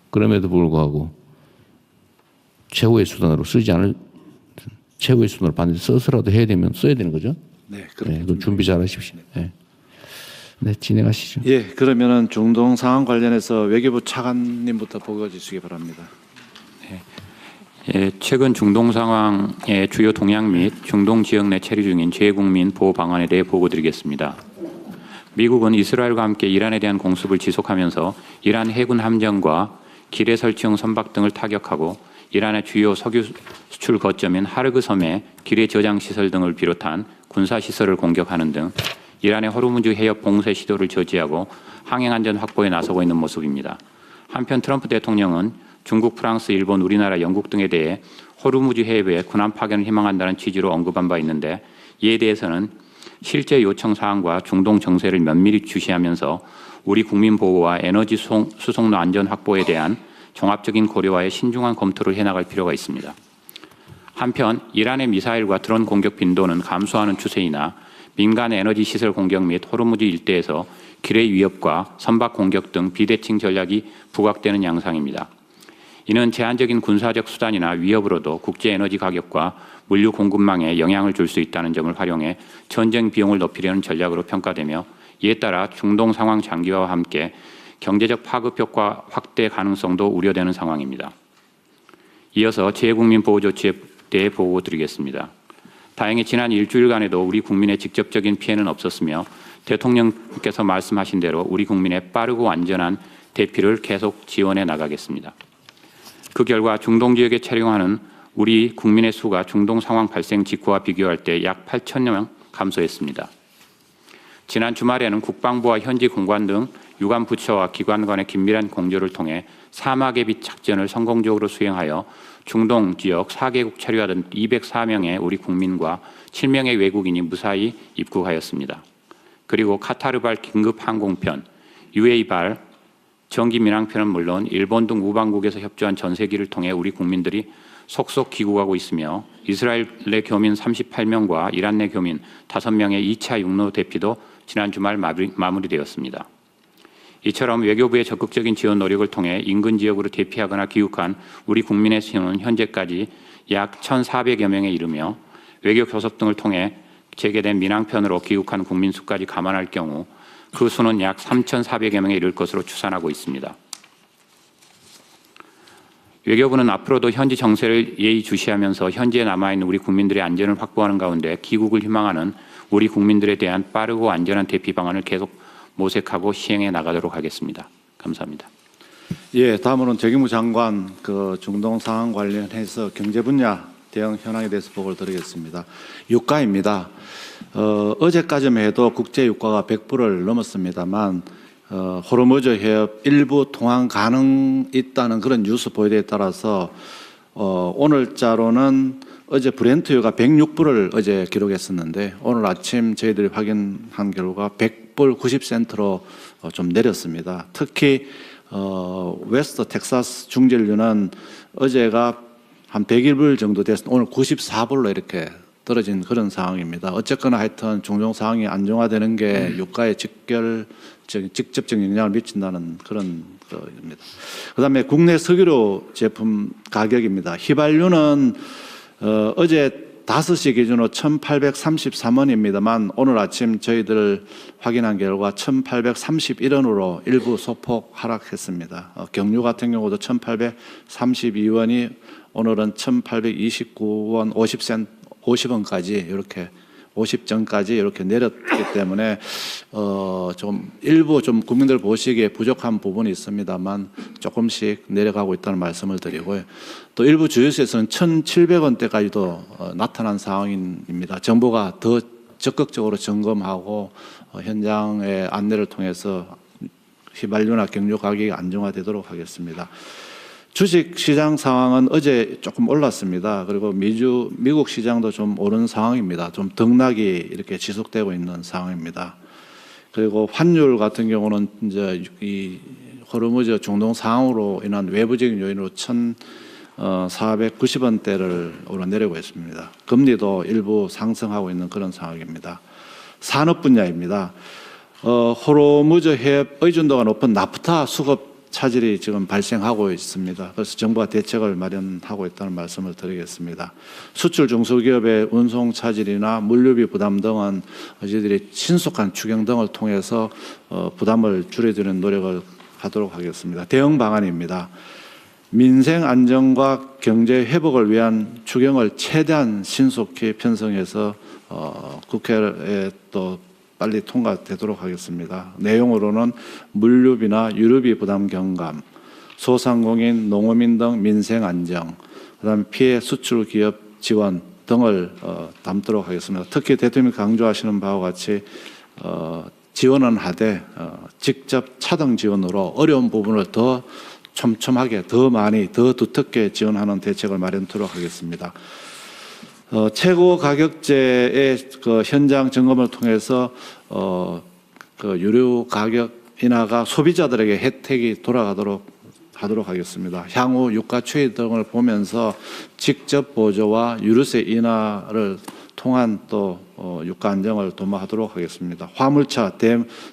그럼에도 불구하고 최후의 수단으로 쓰지 않을 최후의 수단으로 반드시 써서라도 해야 되면 써야 되는 거죠. 네, 네, 그 준비 잘 하십시오. 네. 네, 진행하시죠. 예, 그러면은 중동 상황 관련해서 외교부 차관님부터 보고해 주시기 바랍니다. 예, 최근 중동 상황의 주요 동향 및 중동 지역 내 체류 중인 재국민 보호 방안에 대해 보고드리겠습니다. 미국은 이스라엘과 함께 이란에 대한 공습을 지속하면서 이란 해군 함정과 기뢰 설치용 선박 등을 타격하고 이란의 주요 석유 수출 거점인 하르그 섬의 기뢰 저장 시설 등을 비롯한 군사 시설을 공격하는 등 이란의 호르무즈 해협 봉쇄 시도를 저지하고 항행 안전 확보에 나서고 있는 모습입니다. 한편 트럼프 대통령은 중국, 프랑스, 일본, 우리나라, 영국 등에 대해 호르무즈 해협에 군함 파견을 희망한다는 취지로 언급한 바 있는데 이에 대해서는 실제 요청 사항과 중동 정세를 면밀히 주시하면서 우리 국민 보호와 에너지 수송로 안전 확보에 대한 종합적인 고려와의 신중한 검토를 해나갈 필요가 있습니다. 한편 이란의 미사일과 드론 공격 빈도는 감소하는 추세이나 민간 에너지 시설 공격 및 호르무즈 일대에서 기뢰 위협과 선박 공격 등 비대칭 전략이 부각되는 양상입니다. 이는 제한적인 군사적 수단이나 위협으로도 국제 에너지 가격과 물류 공급망에 영향을 줄 수 있다는 점을 활용해 전쟁 비용을 높이려는 전략으로 평가되며 이에 따라 중동 상황 장기화와 함께 경제적 파급 효과 확대 가능성도 우려되는 상황입니다. 이어서 재국민 보호 조치에 대해 보고드리겠습니다. 다행히 지난 일주일간에도 우리 국민의 직접적인 피해는 없었으며 대통령께서 말씀하신 대로 우리 국민의 빠르고 안전한 대피를 계속 지원해 나가겠습니다. 그 결과 중동 지역에 체류하는 우리 국민의 수가 중동 상황 발생 직후와 비교할 때 약 8,000여 명 감소했습니다. 지난 주말에는 국방부와 현지 공관 등 유관 부처와 기관 간의 긴밀한 공조를 통해 사막의 빛 작전을 성공적으로 수행하여 중동 지역 4개국 체류하던 204명의 우리 국민과 7명의 외국인이 무사히 입국하였습니다. 그리고 카타르발 긴급 항공편, UA발 정기 민항편은 물론 일본 등 우방국에서 협조한 전세기를 통해 우리 국민들이 속속 귀국하고 있으며 이스라엘 내 교민 38명과 이란 내 교민 5명의 2차 육로 대피도 지난 주말 마무리되었습니다. 이처럼 외교부의 적극적인 지원 노력을 통해 인근 지역으로 대피하거나 귀국한 우리 국민의 수는 현재까지 약 1,400여 명에 이르며 외교 교섭 등을 통해 재개된 민항편으로 귀국한 국민 수까지 감안할 경우 그 수는 약 3,400여 명에 이를 것으로 추산하고 있습니다. 외교부는 앞으로도 현지 정세를 예의주시하면서 현지에 남아있는 우리 국민들의 안전을 확보하는 가운데 귀국을 희망하는 우리 국민들에 대한 빠르고 안전한 대피 방안을 계속 모색하고 시행해 나가도록 하겠습니다. 감사합니다. 예, 다음으로는 재경무 장관 그 중동 상황 관련해서 경제 분야 대응 현황에 대해서 보고를 드리겠습니다. 유가입니다. 어제까지만 해도 국제 유가가 100불을 넘었습니다만 호르무즈 해협 일부 통항 가능 있다는 그런 뉴스 보도에 따라서 오늘자로는 어제 브렌트유가 106불을 어제 기록했었는데 오늘 아침 저희들이 확인한 결과 100불 90센트로 좀 내렸습니다. 특히 웨스트 텍사스 중진유는 어제가 한 101불 정도 됐을 때 오늘 94불로 이렇게 떨어진 그런 상황입니다. 어쨌거나 하여튼 중동 상황이 안정화되는 게 유가에 직접적인 영향을 미친다는 그런 거입니다. 그다음에 국내 석유로 제품 가격입니다. 휘발유는 어제 5시 기준으로 1,833원입니다만 오늘 아침 저희들 확인한 결과 1,831원으로 일부 소폭 하락했습니다. 경유 같은 경우도 1,832원이 오늘은 1,829원 50원까지 이렇게 50전까지 이렇게 내렸기 때문에 좀 일부 좀 국민들 보시기에 부족한 부분이 있습니다만 조금씩 내려가고 있다는 말씀을 드리고요. 또 일부 주유소에서는 1,700원대까지도 나타난 상황입니다. 정부가 더 적극적으로 점검하고 현장의 안내를 통해서 휘발유나 경유 가격이 안정화되도록 하겠습니다. 주식 시장 상황은 어제 조금 올랐습니다. 그리고 미국 시장도 좀 오른 상황입니다. 좀 등락이 이렇게 지속되고 있는 상황입니다. 그리고 환율 같은 경우는 이제 이 호르무즈 중동 상황으로 인한 외부적인 요인으로 1,490원대를 오르내리고 있습니다. 금리도 일부 상승하고 있는 그런 상황입니다. 산업 분야입니다. 호르무즈 해협 의존도가 높은 나프타 수급 차질이 지금 발생하고 있습니다. 그래서 정부가 대책을 마련하고 있다는 말씀을 드리겠습니다. 수출 중소기업의 운송 차질이나 물류비 부담 등은 저희들이 신속한 추경 등을 통해서 부담을 줄여드리는 노력을 하도록 하겠습니다. 대응 방안입니다. 민생 안정과 경제 회복을 위한 추경을 최대한 신속히 편성해서 국회에 또 빨리 통과되도록 하겠습니다. 내용으로는 물류비나 유류비 부담 경감, 소상공인, 농어민 등 민생 안정, 그다음에 피해 수출 기업 지원 등을 담도록 하겠습니다. 특히 대통령이 강조하시는 바와 같이 지원은 하되 직접 차등 지원으로 어려운 부분을 더 촘촘하게, 더 많이, 더 두텁게 지원하는 대책을 마련토록 하겠습니다. 최고 가격제의 그 현장 점검을 통해서 그 유류 가격 인하가 소비자들에게 혜택이 돌아가도록 하도록 하겠습니다. 향후 유가 추이 등을 보면서 직접 보조와 유류세 인하를 통한 또 유가 안정을 도모하도록 하겠습니다. 화물차,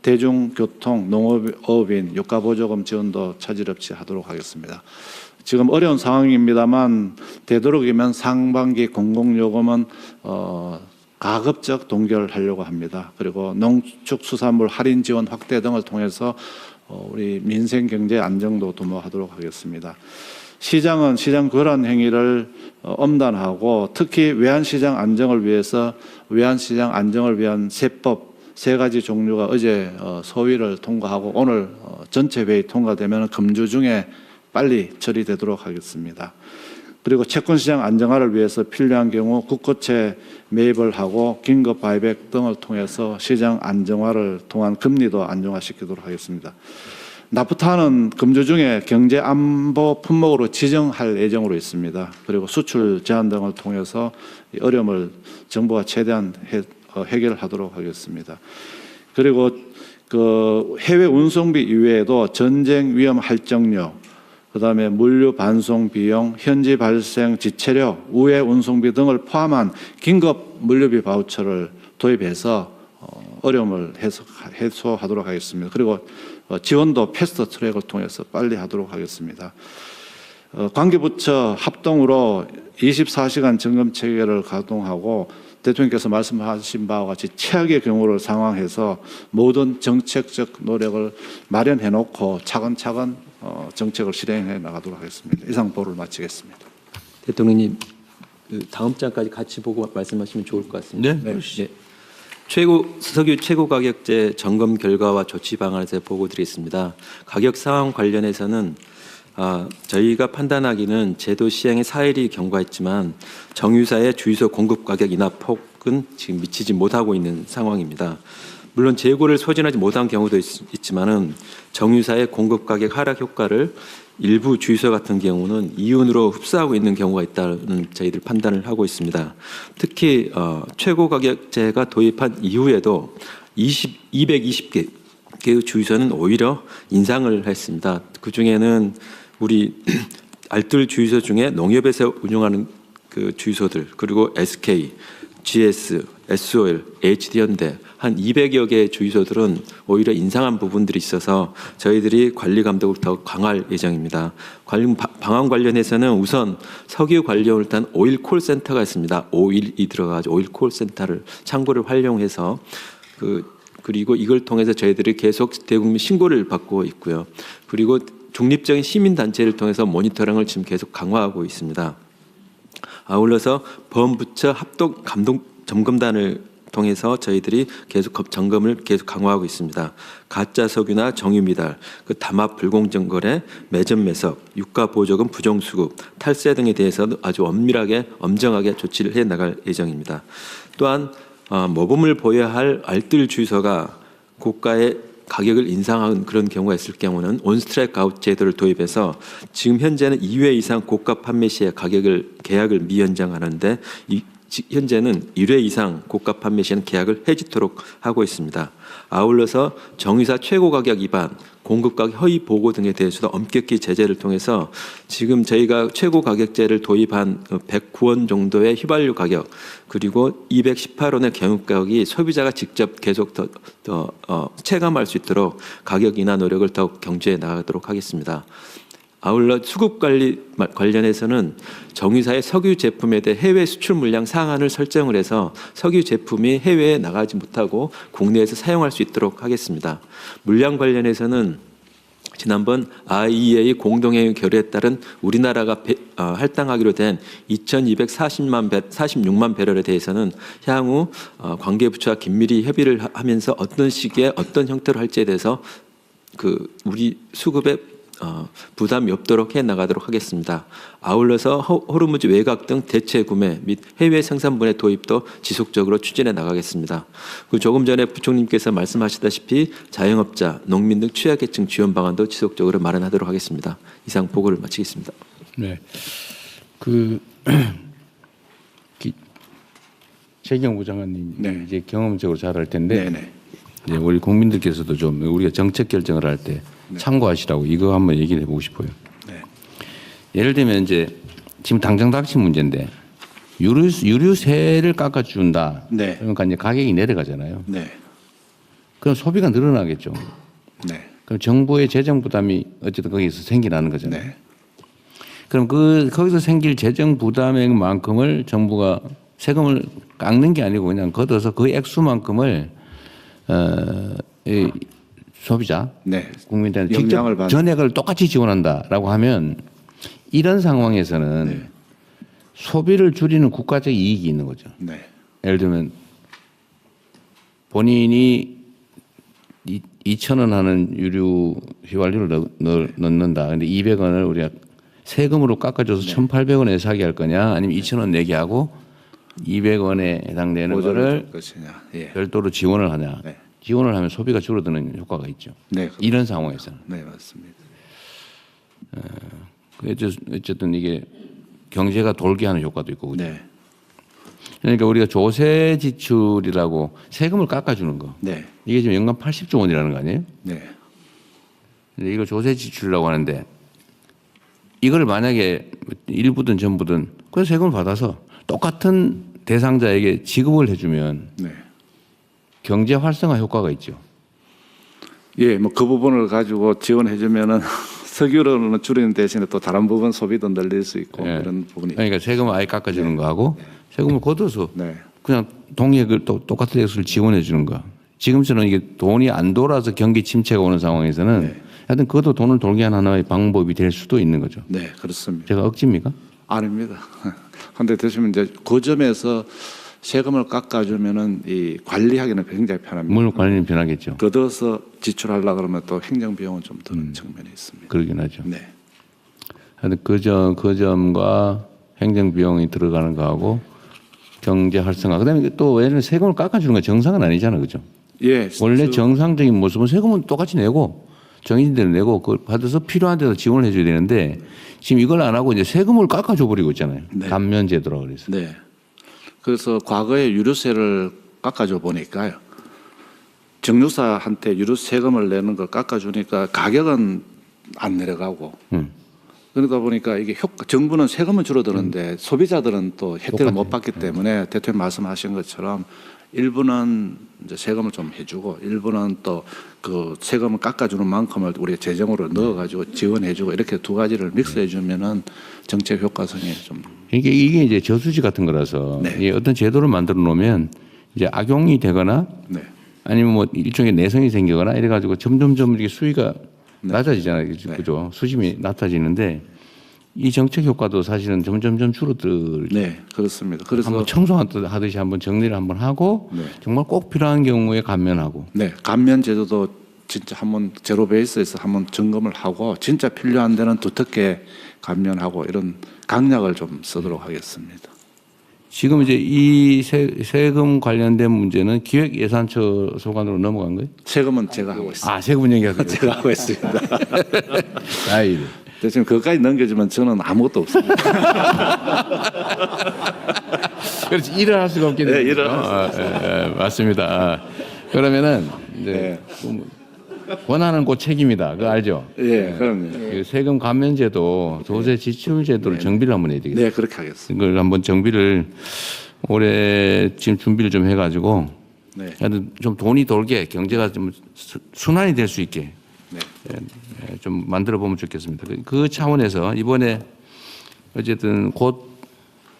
대중교통, 농업인 유가 보조금 지원도 차질 없이 하도록 하겠습니다. 지금 어려운 상황입니다만 되도록이면 상반기 공공요금은 가급적 동결하려고 합니다. 그리고 농축수산물 할인 지원 확대 등을 통해서 우리 민생 경제 안정도 도모하도록 하겠습니다. 시장은 시장 거란 행위를 엄단하고 특히 외환시장 안정을 위해서 외환시장 안정을 위한 세법 3가지 종류가 어제 소위를 통과하고 오늘 전체 회의 통과되면 금주 중에 빨리 처리되도록 하겠습니다. 그리고 채권시장 안정화를 위해서 필요한 경우 국고채 매입을 하고 긴급 바이백 등을 통해서 시장 안정화를 통한 금리도 안정화시키도록 하겠습니다. 나프타는 금주 중에 경제 안보 품목으로 지정할 예정으로 있습니다. 그리고 수출 제한 등을 통해서 이 어려움을 정부가 최대한 해결하도록 하겠습니다. 그리고 그 해외 운송비 이외에도 전쟁 위험 할정료, 그다음에 물류 반송 비용, 현지 발생 지체료, 우회 운송비 등을 포함한 긴급 물류비 바우처를 도입해서 어려움을 해소하도록 하겠습니다. 그리고 지원도 패스트 트랙을 통해서 빨리 하도록 하겠습니다. 관계부처 합동으로 24시간 점검 체계를 가동하고 대통령께서 말씀하신 바와 같이 최악의 경우를 상황해서 모든 정책적 노력을 마련해 놓고 차근차근 정책을 실행해 나가도록 하겠습니다. 이상 보를 마치겠습니다. 대통령님, 다음 장까지 같이 보고 말씀하시면 좋을 것 같습니다. 네. 석유 최고 가격제 점검 결과와 조치 방안에 대해 보고 드리겠습니다. 가격 상황 관련해서는 저희가 판단하기는 제도 시행에 사일이 경과했지만 정유사의 주유소 공급 가격 인하 폭은 지금 미치지 못하고 있는 상황입니다. 물론 재고를 소진하지 못한 경우도 있지만은 정유사의 공급 가격 하락 효과를 일부 주유소 같은 경우는 이윤으로 흡수하고 있는 경우가 있다는 저희들 판단을 하고 있습니다. 특히 최고 가격제가 도입한 이후에도 220개 주유소는 오히려 인상을 했습니다. 그 중에는 우리 알뜰 주유소 중에 농협에서 운영하는 그 주유소들, 그리고 SK, GS, SOL, HD현대 한 200여 개의 주유소들은 오히려 인상한 부분들이 있어서 저희들이 관리 감독을 더 강화할 예정입니다. 관리 방안 관련해서는 우선 석유 관련 일단 오일 콜센터가 있습니다. 오일이 들어가지고 오일 콜센터를 창구를 활용해서 그리고 이걸 통해서 저희들이 계속 대국민 신고를 받고 있고요. 그리고 중립적인 시민단체를 통해서 모니터링을 지금 계속 강화하고 있습니다. 아울러서 범부처 합동 감독 점검단을 통해서 저희들이 계속 점검을 계속 강화하고 있습니다. 가짜 석유나 정유 미달, 담합 불공정 거래, 매점 매석, 유가 보조금 부정 수급, 탈세 등에 대해서도 아주 엄밀하게 엄정하게 조치를 해 나갈 예정입니다. 또한 모범을 보여야 할 알뜰 주유소가 고가의 가격을 인상한 그런 경우가 있을 경우는 온스트라이크 아웃 제도를 도입해서 지금 현재는 2회 이상 고가 판매 시에 계약을 미연장하는데 현재는 1회 이상 고가 판매 시에는 계약을 해지토록 하고 있습니다. 아울러서 정유사 최고 가격 위반, 공급가격 허위 보고 등에 대해서도 엄격히 제재를 통해서 지금 저희가 최고 가격제를 도입한 109원 정도의 휘발유 가격 그리고 218원의 경유가격이 소비자가 직접 계속 더 체감할 수 있도록 가격 인하 노력을 더욱 경주해 나가도록 하겠습니다. 아울러 수급 관리 관련해서는 정유사의 석유 제품에 대해 해외 수출 물량 상한을 설정을 해서 석유 제품이 해외에 나가지 못하고 국내에서 사용할 수 있도록 하겠습니다. 물량 관련해서는 지난번 IEA 공동회의 결의에 따른 우리나라가 할당하기로 된 2,246만 배럴에 대해서는 향후 관계부처와 긴밀히 협의를 하면서 어떤 시기에 어떤 형태로 할지에 대해서 우리 수급에 부담이 없도록 해나가도록 하겠습니다. 아울러서 호르무즈 외곽 등 대체 구매 및 해외 생산분해 도입도 지속적으로 추진해 나가겠습니다. 조금 전에 부총님께서 말씀하시다시피 자영업자, 농민 등 취약계층 지원 방안도 지속적으로 마련하도록 하겠습니다. 이상 보고를 마치겠습니다. 네. 최경부 장관님 네. 이제 경험적으로 잘 할 텐데 네네. 이제 우리 국민들께서도 좀 우리가 정책 결정을 할 때 참고하시라고 이거 한번 얘기를 해보고 싶어요. 네. 예를 들면 이제 지금 당장 닥친 문제인데 유류세를 깎아준다. 네. 그러니까 이제 가격이 내려가잖아요. 네. 그럼 소비가 늘어나겠죠. 네. 그럼 정부의 재정 부담이 어쨌든 거기서 생기나는 거잖아요. 네. 그럼 거기서 생길 재정 부담액만큼을 정부가 세금을 깎는 게 아니고 그냥 걷어서 그 액수만큼을 이 소비자, 네. 국민들한테 영향을 직접 받는. 전액을 똑같이 지원한다라고 하면 이런 상황에서는 네. 소비를 줄이는 국가적 이익이 있는 거죠. 네. 예를 들면 본인이 2,000원 하는 유류 휘발유를 넣는다. 근데 200원을 우리가 세금으로 깎아줘서 1,800원에 사게 할 거냐, 아니면 2,000원 내게 하고 200원에 해당되는 거를 것이냐. 예. 별도로 지원을 하냐. 네. 지원을 하면 소비가 줄어드는 효과가 있죠. 네. 이런 상황에서는. 네, 맞습니다. 어쨌든 이게 경제가 돌게 하는 효과도 있고. 그죠? 네. 그러니까 우리가 조세 지출이라고 세금을 깎아주는 거. 네. 이게 지금 연간 80조 원이라는 거 아니에요? 네. 근데 이걸 조세 지출이라고 하는데 이걸 만약에 일부든 전부든 그 세금을 받아서 똑같은 대상자에게 지급을 해주면 네. 경제 활성화 효과가 있죠. 예, 뭐 그 부분을 가지고 지원해 주면은 석유로는 줄이는 대신에 또 다른 부분 소비도 늘릴 수 있고 예. 그런 부분이. 그러니까 세금을 아예 깎아주는 거하고 세금을 걷어서 네. 그냥 동액을 또 똑같은 액수를 지원해 주는 거. 지금처럼 이게 돈이 안 돌아서 경기 침체가 오는 상황에서는 네. 하여튼 그것도 돈을 돌게 하는 하나의 방법이 될 수도 있는 거죠. 네, 그렇습니다. 제가 억지입니까? 아닙니다. 그런데 대신 이제 그 점에서 세금을 깎아주면은 이 관리하기는 굉장히 편합니다. 물론 관리는 변하겠죠. 걷어서 지출하려 그러면 또 행정 비용은 좀 드는 측면이 있습니다. 그러긴 하죠. 네, 하여튼 그 점과 행정 비용이 들어가는 거하고 경제 활성화. 그다음에 또 왜냐면 세금을 깎아주는 건 정상은 아니잖아요, 그죠? 예, 원래 정상적인 모습은 세금은 똑같이 내고 정인대로 내고 그걸 받아서 필요한 데서 지원을 해줘야 되는데 지금 이걸 안 하고 이제 세금을 깎아줘 버리고 있잖아요. 네. 감면 제도라고 그래서. 네. 그래서 과거에 유류세를 깎아줘 보니까요. 정유사한테 유류세금을 내는 걸 깎아주니까 가격은 안 내려가고. 그러다 보니까 이게 정부는 세금은 줄어드는데 소비자들은 또 혜택을 못 받기 때문에 대통령 말씀하신 것처럼 일부는 이제 세금을 좀 해주고 일부는 또 그 세금을 깎아주는 만큼을 우리가 재정으로 넣어가지고 지원해주고 이렇게 두 가지를 믹스해주면은 정책 효과성이 좀. 이게 이제 저수지 같은 거라서 네. 이게 어떤 제도를 만들어 놓으면 이제 악용이 되거나 네. 아니면 뭐 일종의 내성이 생기거나 이래가지고 점점점 이렇게 수위가 네. 낮아지잖아요. 네. 그죠? 수심이 낮아지는데 이 정책 효과도 사실은 점점점 줄어들. 네, 그렇습니다. 그래서 한번 청소하듯이 한번 정리를 한번 하고 네. 정말 꼭 필요한 경우에 감면하고. 네, 감면 제도도 진짜 한번 제로 베이스에서 한번 점검을 하고 진짜 필요한 데는 두텁게 감면하고 이런 강약을 좀 쓰도록 하겠습니다. 지금 이제 이 세금 관련된 문제는 기획예산처 소관으로 넘어간 거예요? 세금은 제가 하고 있습니다. 아, 세금은 얘기하세요. 제가 하고 있습니다. 아이. 대신 그것까지 넘겨주면 저는 아무것도 없습니다. 그렇지, 일을 할 수가 없겠네요. 네, 일을 할 수가 맞습니다. 그러면은 이제 권한은 곧 책임이다. 그거 알죠? 예, 그럼요. 그 세금 감면제도 조세 지출제도를 정비를 한번 해야 되겠다. 네, 그렇게 하겠습니다. 이걸 한번 정비를 올해 지금 준비를 좀 해가지고 네. 하여튼 좀 돈이 돌게 경제가 좀 순환이 될 수 있게 네. 좀 만들어 보면 좋겠습니다. 그 차원에서 이번에 어쨌든 곧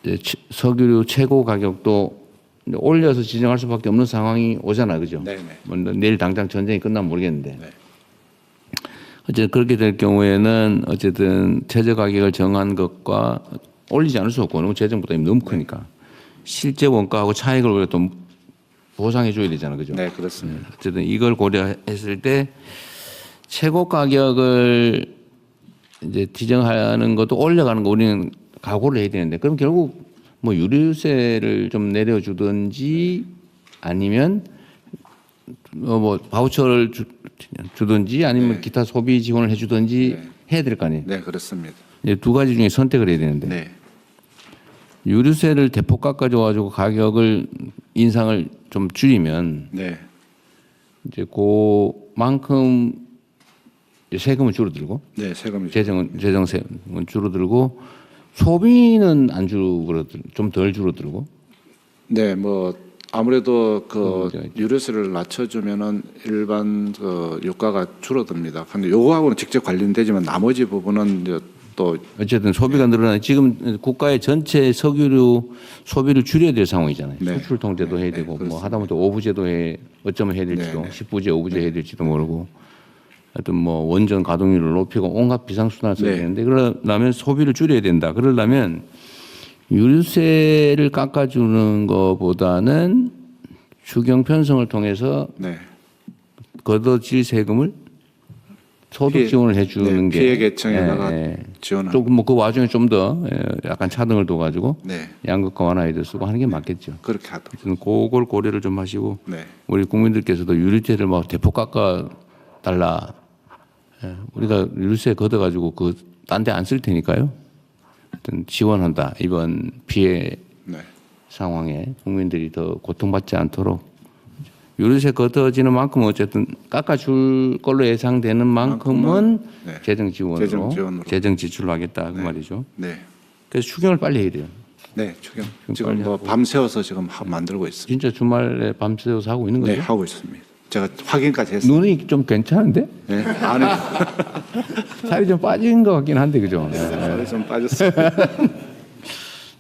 이제 석유 최고 가격도 올려서 지정할 수밖에 없는 상황이 오잖아, 그죠? 네, 네. 뭐 내일 당장 전쟁이 끝나면 모르겠는데. 네. 어쨌든 그렇게 될 경우에는 어쨌든 최저 가격을 정한 것과 올리지 않을 수 없고 너무 재정 부담이 너무 크니까 실제 원가하고 차익을 우리가 또 보상해 줘야 되잖아, 그죠? 네, 그렇습니다. 어쨌든 이걸 고려했을 때 최고 가격을 이제 지정하는 것도 올려가는 거 우리는 각오를 해야 되는데 그럼 결국 뭐 유류세를 좀 내려주든지 아니면 뭐 바우처를 주든지 아니면 네. 기타 소비 지원을 해주든지 네. 해야 될 거 아니에요. 네, 그렇습니다. 이제 두 가지 중에 선택을 해야 되는데 네. 유류세를 대폭 깎아줘가지고 가격을 인상을 좀 줄이면 네. 이제 그만큼 이제 세금은 줄어들고 네, 세금이 재정세금은 줄어들고 소비는 안 줄어들 좀 덜 줄어들고 네, 뭐 아무래도 그 네. 유류세를 낮춰주면은 일반 그 유가가 줄어듭니다. 근데 요거하고는 직접 관련되지만 나머지 부분은 이제 또 어쨌든 소비가 늘어나 지금 국가의 전체 석유류 소비를 줄여야 될 상황이잖아요. 네. 수출 통제도 네, 해야 네, 되고 뭐 그렇습니다. 하다못해 오부제도 어쩌면 해야 될지도 네, 네. 10부제, 오부제 해야 될지도 모르고 하여튼 뭐 원전 가동률을 높이고 온갖 비상수단을 써야 네. 되는데 그러려면 소비를 줄여야 된다. 그러려면 유류세를 깎아주는 것보다는 추경 편성을 통해서 네. 걷어질 세금을 소득 피해- 지원을 해주는 네, 게 피해 계층에다가 예, 예. 지원을. 조금 뭐 그 와중에 좀 더 약간 차등을 둬가지고 네. 양극화 완화에도 쓰고 하는 게 맞겠죠. 그렇게 하도록. 하여튼 그걸 고려를 좀 하시고 네. 우리 국민들께서도 유류세를 막 대폭 깎아 달라. 우리가 유류세 걷어가지고 그 딴 데 안 쓸 테니까요. 하여튼 지원한다. 이번 피해 네. 상황에 국민들이 더 고통받지 않도록 유류세 걷어지는 만큼 어쨌든 깎아줄 걸로 예상되는 만큼은 네. 재정 지원으로, 재정 지원으로. 재정 지출로 하겠다 그 말이죠. 네. 그래서 추경을 빨리 해야 돼요. 네, 추경. 빨리 지금 뭐 밤새워서 지금 만들고 있습니다. 진짜 주말에 밤새워서 하고 있는 거죠? 네, 하고 있습니다. 제가 확인까지 했습니다. 눈이 좀 괜찮은데? 네. 안에 살이 좀 빠진 것 같긴 한데 그죠? 네, 살이 좀 빠졌어요.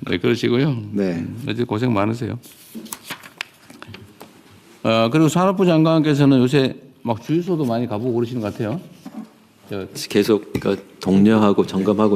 네 그러시고요. 네. 어제 고생 많으세요. 그리고 산업부 장관께서는 요새 막 주유소도 많이 가보고 그러시는 것 같아요. 계속 그 독려하고 점검하고